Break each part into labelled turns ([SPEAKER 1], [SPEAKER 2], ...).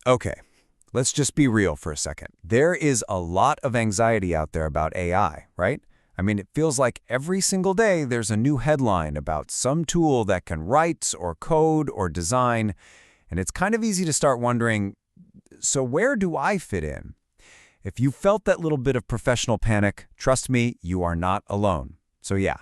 [SPEAKER 1] Okay, let's just be real for a second. There is a lot of anxiety out there about AI, right? I mean, it feels like every single day there's a new headline about some tool that can write or code or design, and it's kind of easy to start wondering, so where do I fit in? If you felt that little bit of professional panic, trust me, you are not alone. So yeah,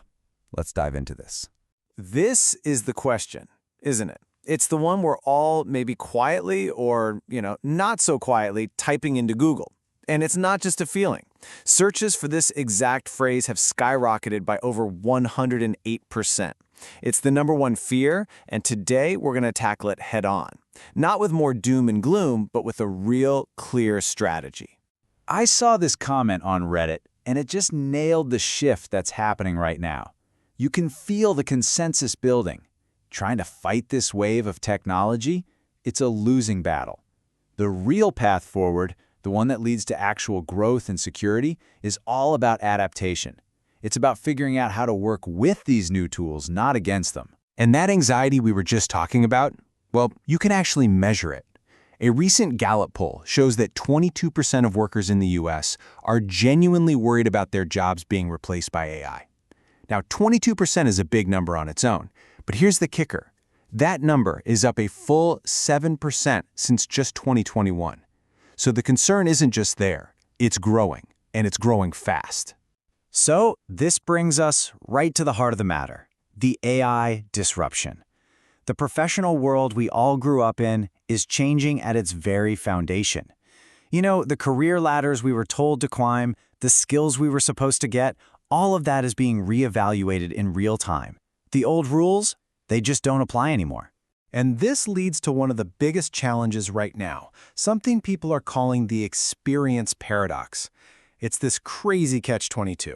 [SPEAKER 1] let's dive into this.
[SPEAKER 2] This is the question, isn't it? It's the one we're all maybe quietly or, not so quietly typing into Google. And it's not just a feeling. Searches for this exact phrase have skyrocketed by over 108%. It's the #1 fear, and today we're going to tackle it head on. Not with more doom and gloom, but with a real clear strategy.
[SPEAKER 3] I saw this comment on Reddit, and it just nailed the shift that's happening right now. You can feel the consensus building. Trying to fight this wave of technology, it's a losing battle. The real path forward, the one that leads to actual growth and security, is all about adaptation. It's about figuring out how to work with these new tools, not against them.
[SPEAKER 1] And that anxiety we were just talking about, well, you can actually measure it. A recent Gallup poll shows that 22% of workers in the US are genuinely worried about their jobs being replaced by AI. Now, 22% is a big number on its own, but here's the kicker. That number is up a full 7% since just 2021. So the concern isn't just there, it's growing, and it's growing fast.
[SPEAKER 3] So this brings us right to the heart of the matter, the AI disruption. The professional world we all grew up in is changing at its very foundation. The career ladders we were told to climb, the skills we were supposed to get, all of that is being reevaluated in real time. The old rules, they just don't apply anymore.
[SPEAKER 2] And this leads to one of the biggest challenges right now, something people are calling the experience paradox. It's this crazy catch-22.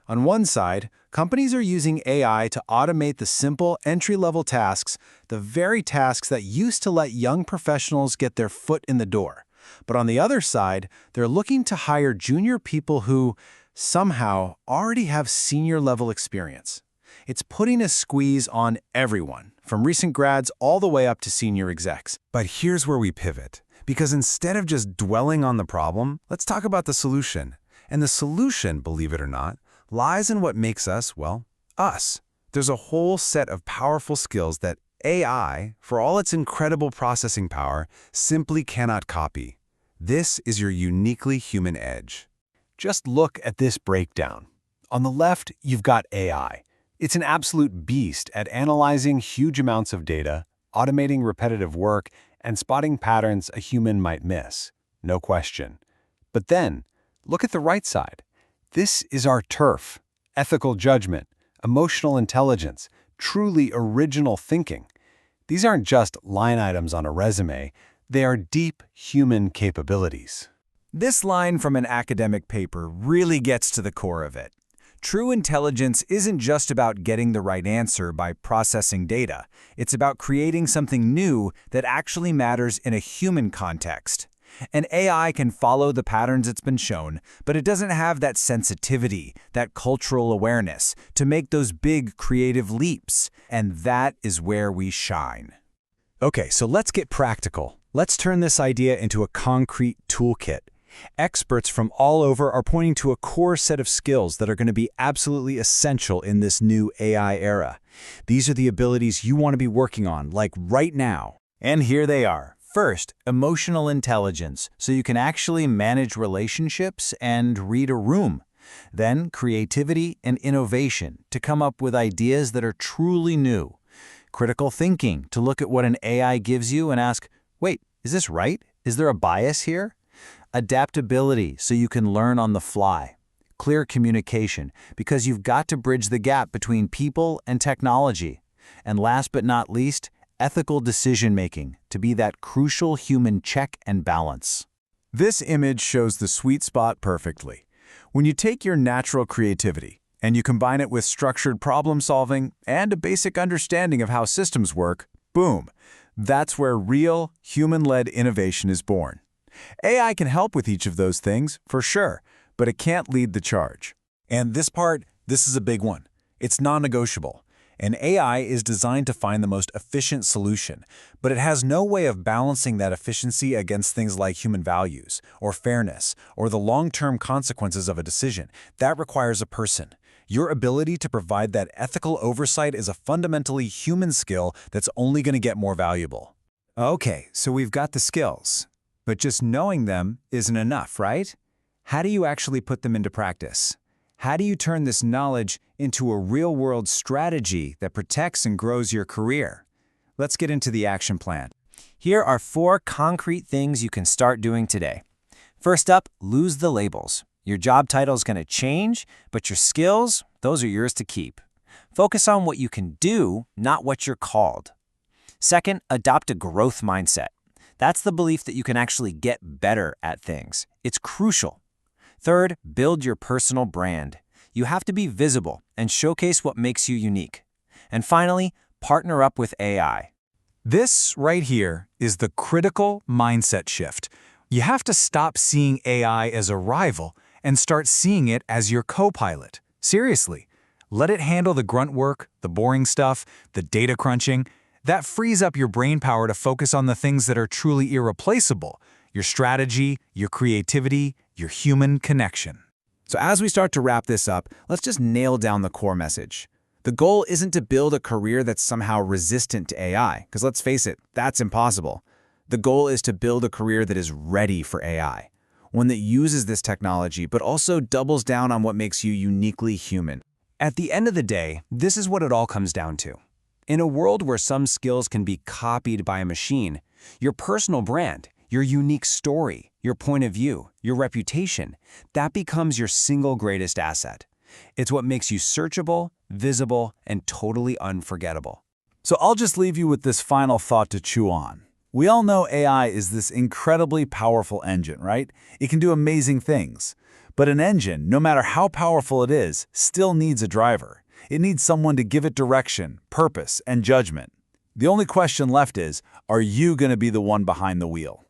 [SPEAKER 2] On one side, companies are using AI to automate the simple entry-level tasks, the very tasks that used to let young professionals get their foot in the door. But on the other side, they're looking to hire junior people who, somehow, already have senior-level experience. It's putting a squeeze on everyone, from recent grads all the way up to senior execs.
[SPEAKER 1] But here's where we pivot, because instead of just dwelling on the problem, let's talk about the solution. And the solution, believe it or not, lies in what makes us, well, us. There's a whole set of powerful skills that AI, for all its incredible processing power, simply cannot copy. This is your uniquely human edge.
[SPEAKER 2] Just look at this breakdown. On the left, you've got AI. It's an absolute beast at analyzing huge amounts of data, automating repetitive work, and spotting patterns a human might miss. No question. But then, look at the right side. This is our turf. Ethical judgment, emotional intelligence, truly original thinking. These aren't just line items on a resume. They are deep human capabilities.
[SPEAKER 3] This line from an academic paper really gets to the core of it. True intelligence isn't just about getting the right answer by processing data. It's about creating something new that actually matters in a human context. An AI can follow the patterns it's been shown, but it doesn't have that sensitivity, that cultural awareness, to make those big creative leaps. And that is where we shine.
[SPEAKER 1] Okay, so let's get practical. Let's turn this idea into a concrete toolkit. Experts from all over are pointing to a core set of skills that are going to be absolutely essential in this new AI era. These are the abilities you want to be working on, like right now.
[SPEAKER 3] And here they are. First, emotional intelligence, so you can actually manage relationships and read a room. Then, creativity and innovation, to come up with ideas that are truly new. Critical thinking, to look at what an AI gives you and ask, wait, is this right? Is there a bias here? Adaptability, so you can learn on the fly. Clear communication, because you've got to bridge the gap between people and technology. And last but not least, ethical decision-making, to be that crucial human check and balance.
[SPEAKER 2] This image shows the sweet spot perfectly. When you take your natural creativity and you combine it with structured problem-solving and a basic understanding of how systems work, boom, that's where real, human-led innovation is born. AI can help with each of those things, for sure, but it can't lead the charge. And this is a big one. It's non-negotiable. And AI is designed to find the most efficient solution, but it has no way of balancing that efficiency against things like human values, or fairness, or the long-term consequences of a decision. That requires a person. Your ability to provide that ethical oversight is a fundamentally human skill that's only going to get more valuable.
[SPEAKER 3] Okay, so we've got the skills, but just knowing them isn't enough, right? How do you actually put them into practice? How do you turn this knowledge into a real-world strategy that protects and grows your career? Let's get into the action plan.
[SPEAKER 4] Here are 4 concrete things you can start doing today. First up, lose the labels. Your job title is going to change, but your skills, those are yours to keep. Focus on what you can do, not what you're called. Second, adopt a growth mindset. That's the belief that you can actually get better at things. It's crucial. Third, build your personal brand. You have to be visible and showcase what makes you unique. And finally, partner up with AI.
[SPEAKER 2] This right here is the critical mindset shift. You have to stop seeing AI as a rival and start seeing it as your co-pilot. Seriously, let it handle the grunt work, the boring stuff, the data crunching. That frees up your brain power to focus on the things that are truly irreplaceable: your strategy, your creativity, your human connection.
[SPEAKER 3] So as we start to wrap this up, let's just nail down the core message. The goal isn't to build a career that's somehow resistant to AI, because let's face it, that's impossible. The goal is to build a career that is ready for AI, one that uses this technology but also doubles down on what makes you uniquely human.
[SPEAKER 1] At the end of the day, this is what it all comes down to. In a world where some skills can be copied by a machine, your personal brand, your unique story, your point of view, your reputation, that becomes your single greatest asset. It's what makes you searchable, visible, and totally unforgettable.
[SPEAKER 3] So I'll just leave you with this final thought to chew on. We all know AI is this incredibly powerful engine, right? It can do amazing things. But an engine, no matter how powerful it is, still needs a driver. It needs someone to give it direction, purpose, and judgment. The only question left is, are you going to be the one behind the wheel?